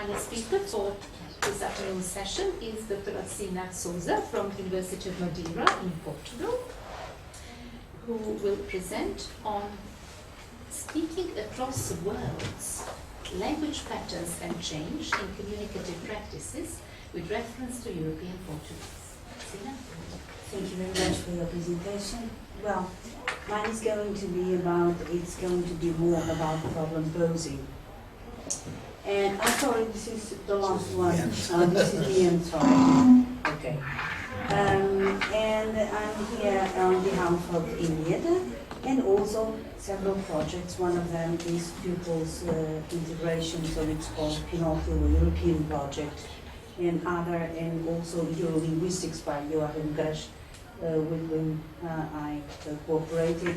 final speaker for this afternoon's session is Dr. Alcina Sousa from University of Madeira in Portugal, who will present on speaking across worlds, language patterns and change in communicative practices with reference to European Portuguese. Alcina? Thank you very much for your presentation. Well, mine is going to be more about problem posing. And I'm sorry, this is the last one. Oh, this is the end, sorry. Okay. And I'm here on behalf of ENIEDA and also several projects. One of them is pupils integration, so it's called Pinocchio European project, and also Linguistics by Joachim Grasch, with whom I cooperated,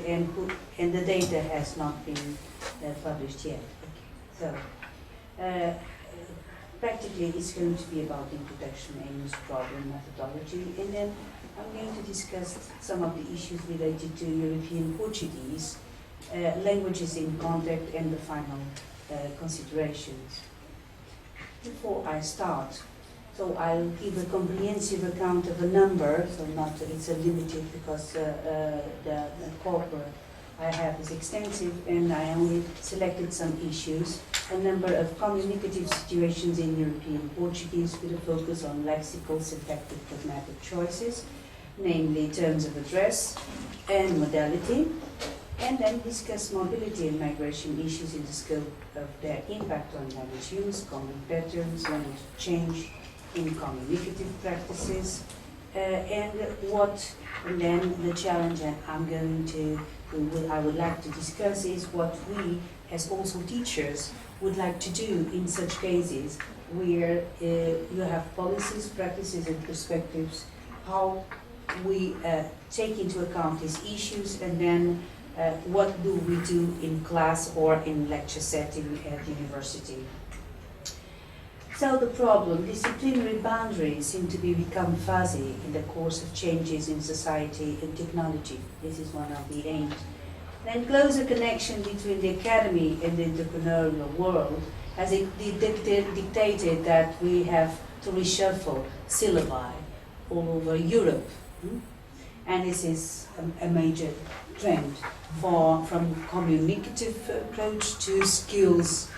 and the data has not been published yet. So, practically it's going to be about introduction, aims, problem, methodology, and then I'm going to discuss some of the issues related to European Portuguese, languages in contact, and the final considerations. Before I start, so I'll give a comprehensive account of a number, so it's a limited because the corpora I have is extensive, and I only selected some issues. A number of communicative situations in European Portuguese with a focus on lexical, syntactic, thematic choices, namely terms of address and modality, and then discuss mobility and migration issues in the scope of their impact on language use, common patterns, language change in communicative practices, and then the challenge I would like to discuss is what we, as also teachers, would like to do in such cases where you have policies, practices, and perspectives, how we take into account these issues, and then what do we do in class or in lecture setting at university. So the problem, disciplinary boundaries seem to become fuzzy in the course of changes in society and technology. This is one of the aims. Then closer connection between the academy and the entrepreneurial world has dictated that we have to reshuffle syllabi all over Europe. And this is a major trend from communicative approach to skills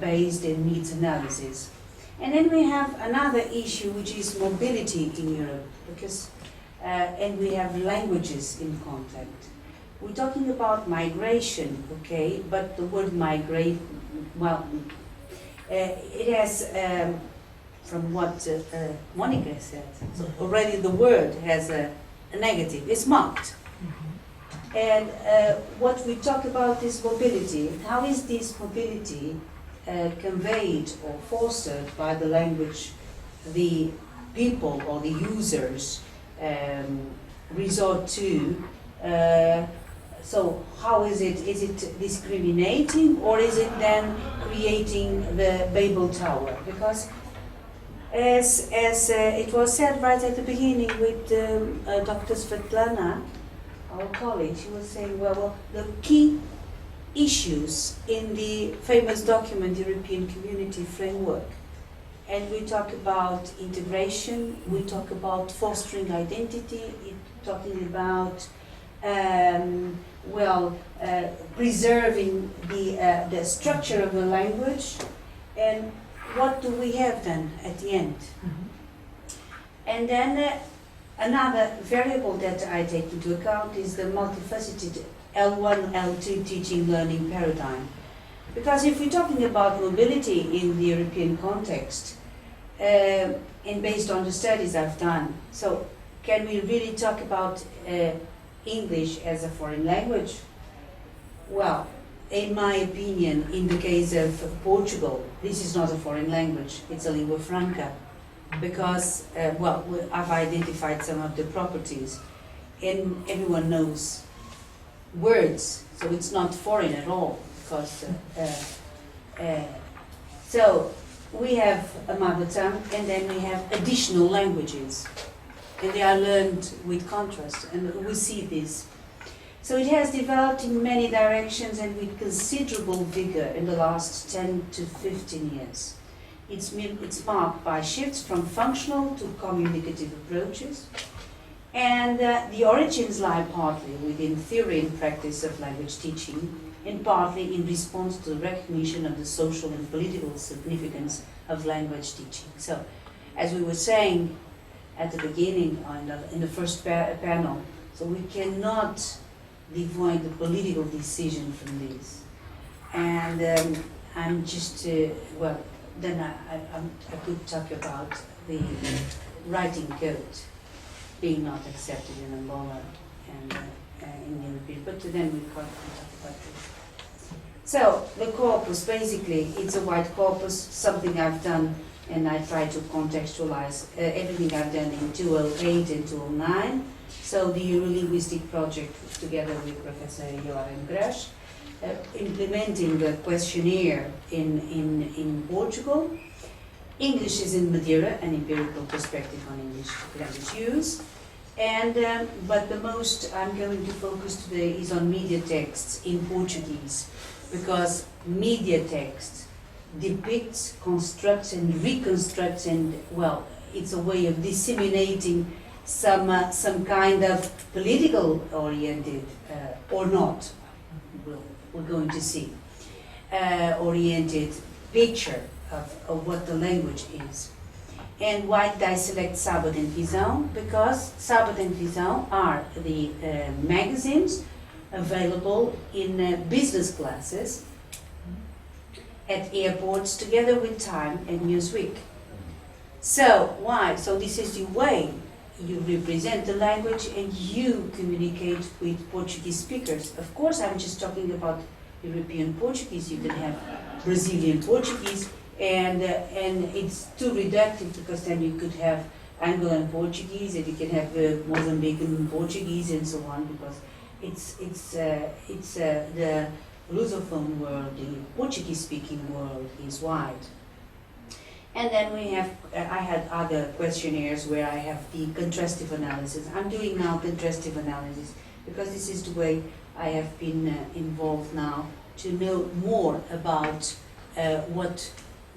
based and needs analysis. And then we have another issue, which is mobility in Europe, because and we have languages in contact. We're talking about migration, okay, but the word migrate, well, it has, from what Monica said, so already the word has a negative, it's marked. And what we talk about is mobility. How is this mobility conveyed or fostered by the language the people or the users resort to? So how is it? Is it discriminating, or is it then creating the Babel Tower? Because as it was said right at the beginning with Dr. Svetlana, our colleague, she was saying, well, the key issues in the famous document, European Community Framework, and we talk about integration, we talk about fostering identity, talking about preserving the structure of the language, and what do we have then at the end? And then another variable that I take into account is the multifaceted L1, L2 teaching learning paradigm. Because if we're talking about mobility in the European context, and based on the studies I've done, so can we really talk about English as a foreign language? Well, in my opinion, in the case of Portugal, this is not a foreign language, it's a lingua franca. Because, I've identified some of the properties, and everyone knows words, so it's not foreign at all. Because, so we have a mother tongue, and then we have additional languages, and they are learned with contrast, and we see this. So it has developed in many directions and with considerable vigor in the last 10 to 15 years. It's marked by shifts from functional to communicative approaches, and the origins lie partly within theory and practice of language teaching, and partly in response to the recognition of the social and political significance of language teaching. So, as we were saying at the beginning, in the first panel, so we cannot divide the political decision from this. And I'm just, well, then I could talk about the writing code being not accepted in Angola and in European, but then we can't talk about this. So the corpus, basically, it's a white corpus, something I've done, and I try to contextualize everything I've done in 2008 and 2009. So the Eurolinguistic project, together with Professor Joachim Grasch, implementing the questionnaire in Portugal. English is in Madeira, an empirical perspective on English language use. And, but the most I'm going to focus today is on media texts in Portuguese, because media text depicts, constructs and reconstructs, and well, it's a way of disseminating some kind of political oriented or not, we're going to see, oriented picture of what the language is. And why did I select Sábado and Visão? Because Sábado and Visão are the magazines available in business classes at airports together with Time and Newsweek. So why? So this is the way you represent the language and you communicate with Portuguese speakers. Of course, I'm just talking about European Portuguese. You can have Brazilian Portuguese, and it's too reductive, because then you could have Angolan Portuguese, and you can have Mozambican Portuguese, and so on, because it's the Lusophone world, the Portuguese-speaking world is wide. And then we have, I had other questionnaires where I have the contrastive analysis. I'm doing now contrastive analysis because this is the way I have been involved now to know more about what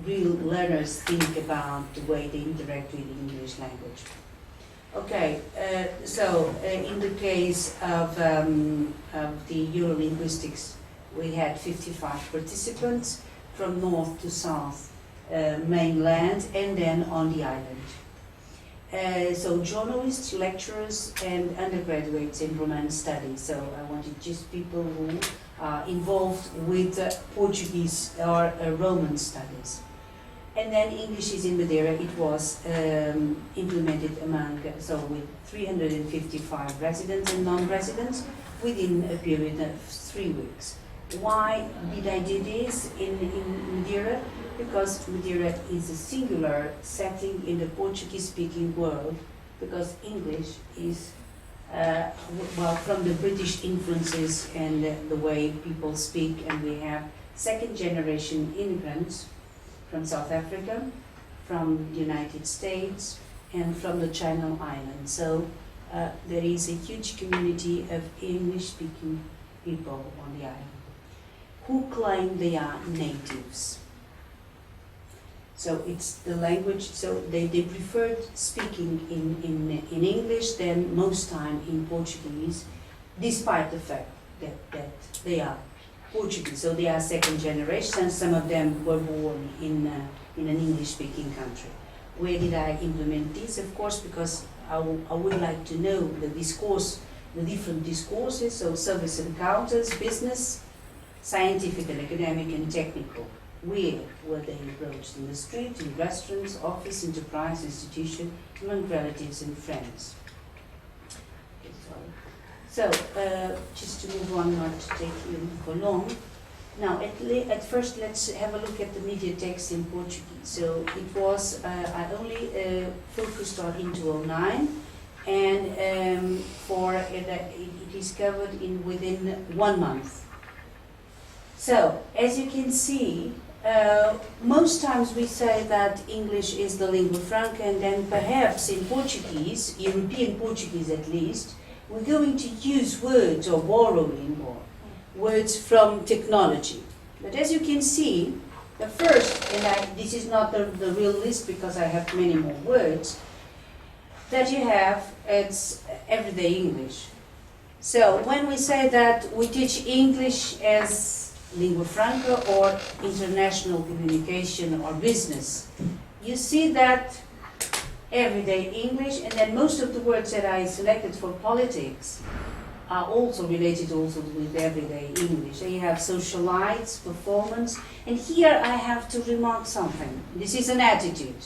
real learners think about the way they interact with the English language. Okay, so in the case of the Eurolinguistics, we had 55 participants from north to south, mainland, and then on the island. So journalists, lecturers, and undergraduates in Romance studies. So I wanted just people who are involved with Portuguese or Roman studies. And then English is in Madeira. It was implemented among, so with 355 residents and non-residents within a period of 3 weeks. Why did I do this in Madeira? Because Madeira is a singular setting in the Portuguese-speaking world, because English is, well, from the British influences and the way people speak, and we have second-generation immigrants from South Africa, from the United States, and from the Channel Islands. So there is a huge community of English-speaking people on the island who claim they are natives. So it's the language, so they preferred speaking in English than most time in Portuguese, despite the fact that they are Portuguese. So they are second generation, and some of them were born in an English-speaking country. Where did I implement this? Of course, because I would like to know the discourse, the different discourses, so service encounters, business, scientific and academic and technical. Where were they approached? In the street, in restaurants, office, enterprise, institution, among relatives and friends. Okay, sorry. So, just to move on, not to take you for long. Now, at first, let's have a look at the media text in Portuguese. So, it was, I only focused on in 2009, and it is covered within 1 month. So, as you can see, most times we say that English is the lingua franca, and then perhaps in Portuguese, European Portuguese at least, we're going to use words or borrowing or words from technology. But as you can see, The first, and this is not the real list because I have many more words, that you have, it's everyday English. So when we say that we teach English as lingua franca or international communication or business, you see that everyday English, and then most of the words that I selected for politics are also related also with everyday English. So you have socialites, performance, and here I have to remark something. This is an attitude.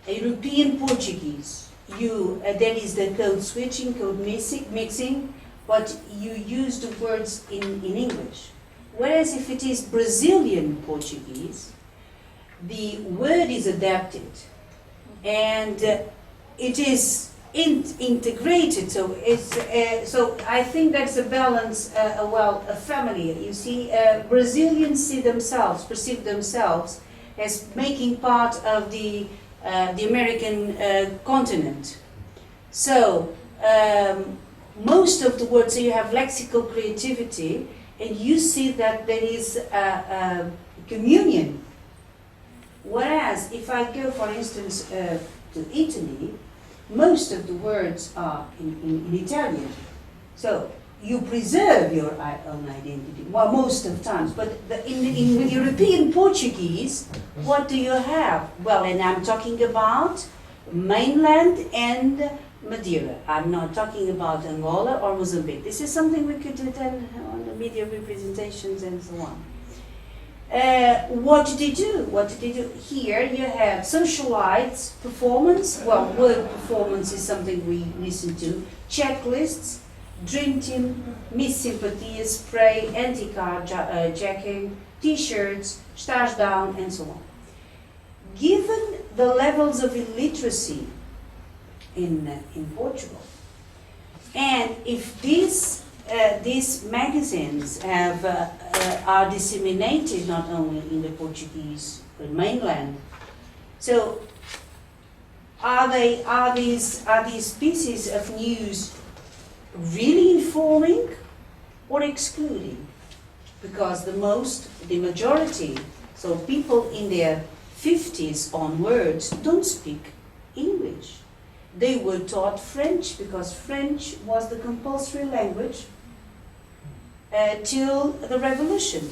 European Portuguese, there is the code switching, code mixing, but you use the words in English. Whereas if it is Brazilian Portuguese, the word is adapted and it is integrated. So so I think that's a balance. A family. You see, Brazilians perceive themselves as making part of the American continent. So most of the words, so you have lexical creativity, and you see that there is a communion. Whereas if I go, for instance, to Italy, most of the words are in Italian. So you preserve your own identity, well, most of the times. But in European Portuguese, what do you have? Well, and I'm talking about mainland and Madeira. I'm not talking about Angola or Mozambique. This is something we could do then on the media representations and so on. What did they do? What did they do? Here you have socialites, performance. Well, word performance is something we listen to. Checklists, dream team, Miss Sympathia, spray, anti-car jacking, t-shirts, stars down, and so on. Given the levels of illiteracy in Portugal, and if these magazines are disseminated not only in the Portuguese mainland, so are these pieces of news really informing or excluding? Because the majority, so people in their 50s onwards, don't speak English. They were taught French because French was the compulsory language till the revolution,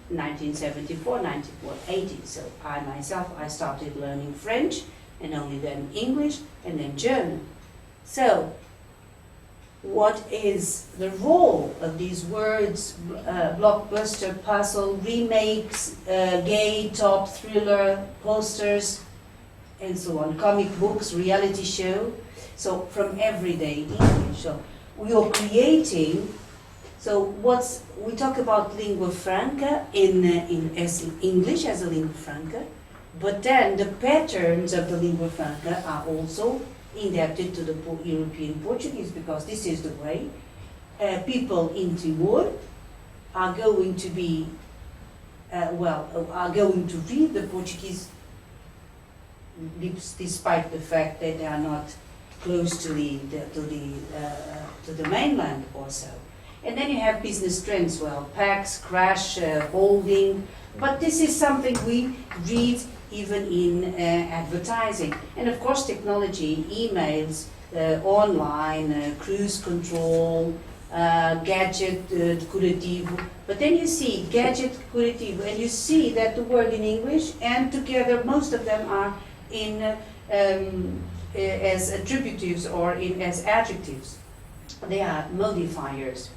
1974, 1980. So I started learning French, and only then English, and then German. So what is the role of these words, blockbuster, puzzle, remakes, gay, top, thriller, posters, and so on, comic books, reality show, so from everyday English. So we are creating, so we talk about lingua franca as English as a lingua franca, but then the patterns of the lingua franca are also adapted to the European Portuguese, because this is the way people in Timor are going to be, are going to read the Portuguese, despite the fact that they are not close to the mainland or so. And then you have business trends, well, PAX, crash, holding, but this is something we read even in advertising. And of course technology, emails, online, cruise control, gadget curativo. But then you see gadget curativo, and you see that the word in English, and together most of them are in as attributives or as adjectives. They are modifiers.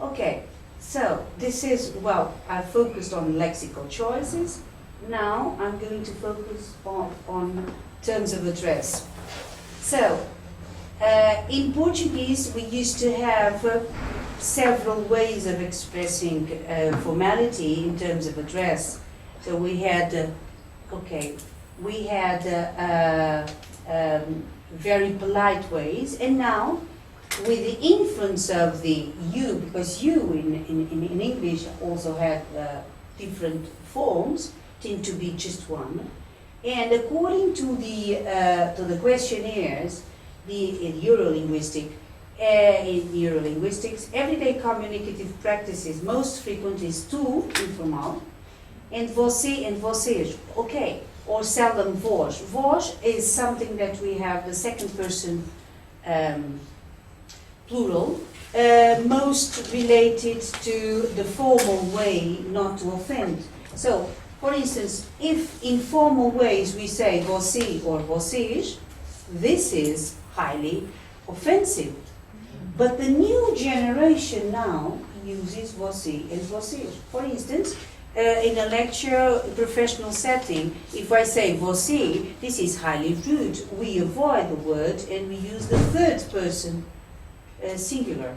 Okay, so this is, well, I focused on lexical choices. Now I'm going to focus on terms of address. So in Portuguese we used to have several ways of expressing formality in terms of address. So we had, very polite ways, and now with the influence of the you, because you in English also had different forms, tend to be just one. And according to the questionnaires, in Eurolinguistics, everyday communicative practices most frequent is tu, informal, And você and vocês, okay. Or seldom vós. Vós is something that we have the second person plural, most related to the formal way not to offend. So, for instance, if in formal ways we say você or vocês, this is highly offensive. But the new generation now uses você and vocês. For instance, in a lecture, professional setting, if I say você, this is highly rude. We avoid the word and we use the third person singular.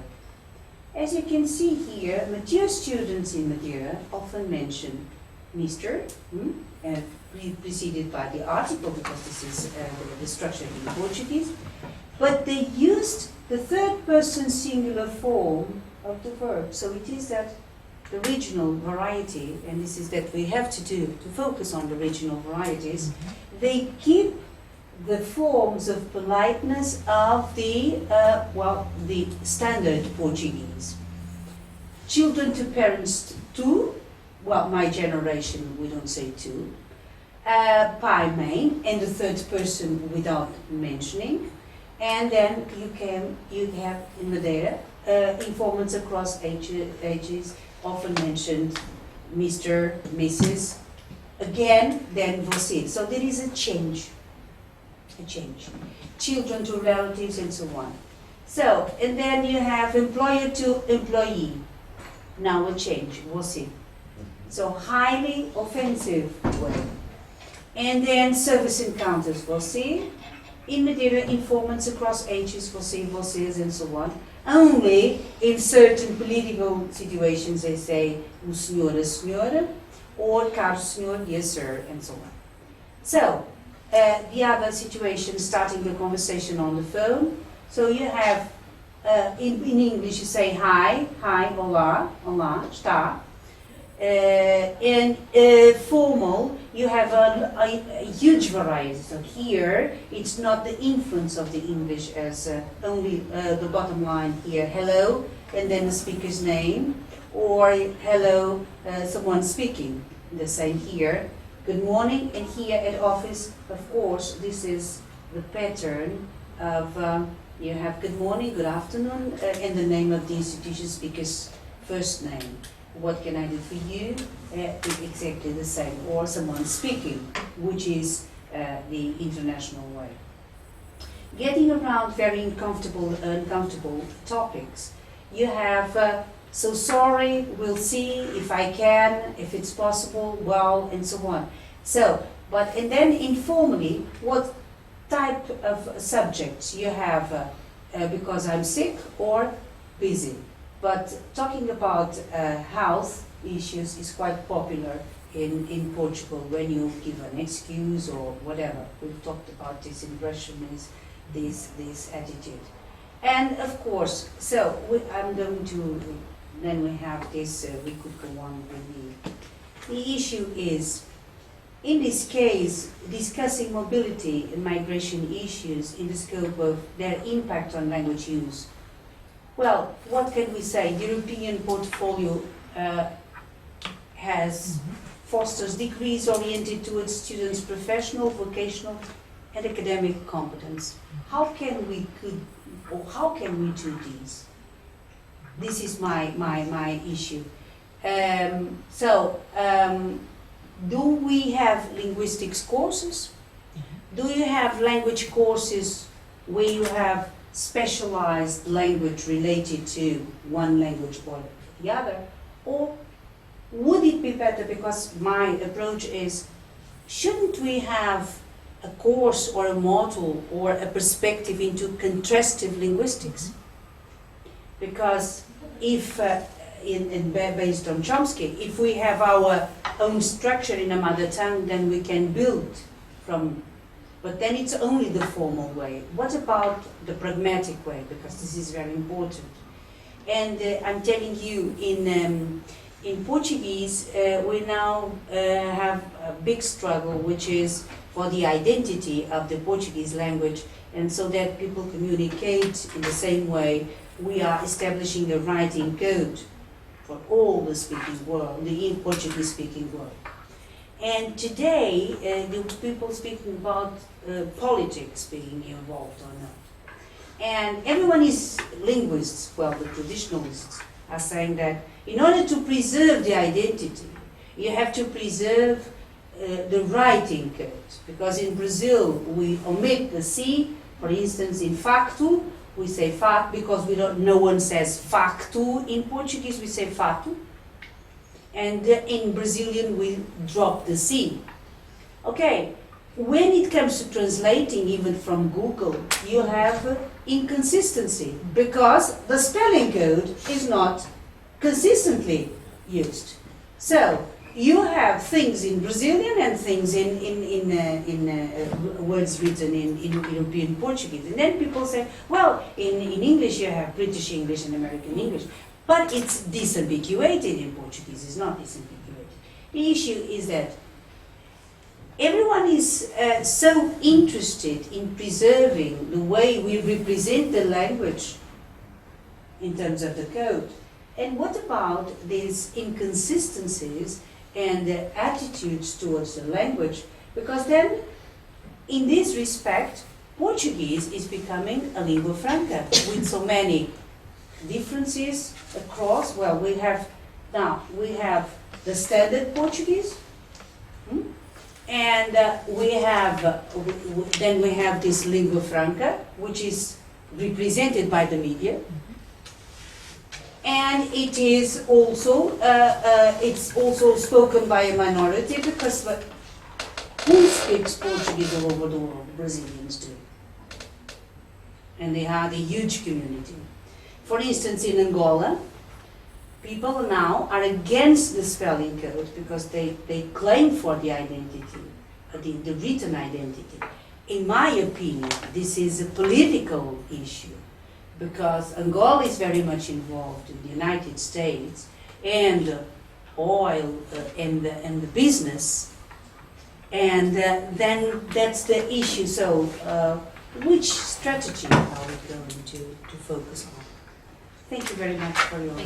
As you can see here, Madeira students in Madeira often mention Mr. Preceded by the article, because this is the structure in Portuguese. But they used the third person singular form of the verb. So it is that the regional variety, and this is that we have to do to focus on the regional varieties, they keep the forms of politeness of the standard Portuguese. Children to parents to, well, my generation we don't say to. Pai, mãe, and the third person without mentioning, and then you have in Madeira informants across ages, often mentioned Mr., Mrs., again, then você. So there is a change. Children to relatives and so on. So, and then you have employer to employee. Now a change, você. So highly offensive way. And then service encounters, você. In Madeira, informants across ages, você, vocês, and so on. Only in certain political situations they say o senhor, a senhora, or caro senhor, yes sir, and so on. So, the other situation, starting the conversation on the phone. So you have, in English you say hi, olá, está. In formal, you have a huge variety. So here, it's not the influence of the English as only the bottom line here, hello, and then the speaker's name, or hello, someone speaking. The same here, good morning, and here at office, of course, this is the pattern of, you have good morning, good afternoon, and the name of the institution speaker's first name. What can I do for you? Exactly the same. Or someone speaking, which is the international way. Getting around very uncomfortable topics. You have, so sorry, we'll see, if I can, if it's possible, well, and so on. So, and then informally, what type of subjects you have, because I'm sick or busy. But talking about health issues is quite popular in Portugal when you give an excuse or whatever. We've talked about this in Russian, this attitude. And of course, so I'm going to, then we have this, we could go on with the issue is, in this case, discussing mobility and migration issues in the scope of their impact on language use. Well, what can we say? The European portfolio fosters degrees oriented towards students' professional, vocational, and academic competence. How can we do these? This is my issue. Do we have linguistics courses? Do you have language courses where you have specialized language related to one language or the other? Or would it be better, because my approach is, shouldn't we have a course or a module or a perspective into contrastive linguistics? Because if, based on Chomsky, if we have our own structure in a mother tongue, then we can build from. But then it's only the formal way. What about the pragmatic way? Because this is very important. And I'm telling you, in Portuguese, we now have a big struggle, which is for the identity of the Portuguese language, and so that people communicate in the same way. We are establishing a writing code for all the speaking world, the Portuguese speaking world. And today, the people speaking about politics being involved or not. And everyone is linguists, well, the traditionalists are saying that in order to preserve the identity, you have to preserve the writing code. Because in Brazil, we omit the C. For instance, in facto, we say fato because no one says facto. In Portuguese, we say fato. And in Brazilian, we drop the C. Okay, when it comes to translating, even from Google, you have inconsistency because the spelling code is not consistently used. So you have things in Brazilian and things in words written in European Portuguese. And then people say, well, in English you have British English and American English. But it's disambiguated in Portuguese, it's not disambiguated. The issue is that everyone is so interested in preserving the way we represent the language in terms of the code. And what about these inconsistencies and the attitudes towards the language? Because then, in this respect, Portuguese is becoming a lingua franca with so many differences across. Well, we have the standard Portuguese, and then we have this lingua franca, which is represented by the media, and it is also it's also spoken by a minority because who speaks Portuguese all over the world? Brazilians do, and they have a huge community. For instance, in Angola, people now are against the spelling code because they claim for the identity, the written identity. In my opinion, this is a political issue because Angola is very much involved in the United States and oil and the business, and then that's the issue. So which strategy are we going to focus on? Thank you very much for your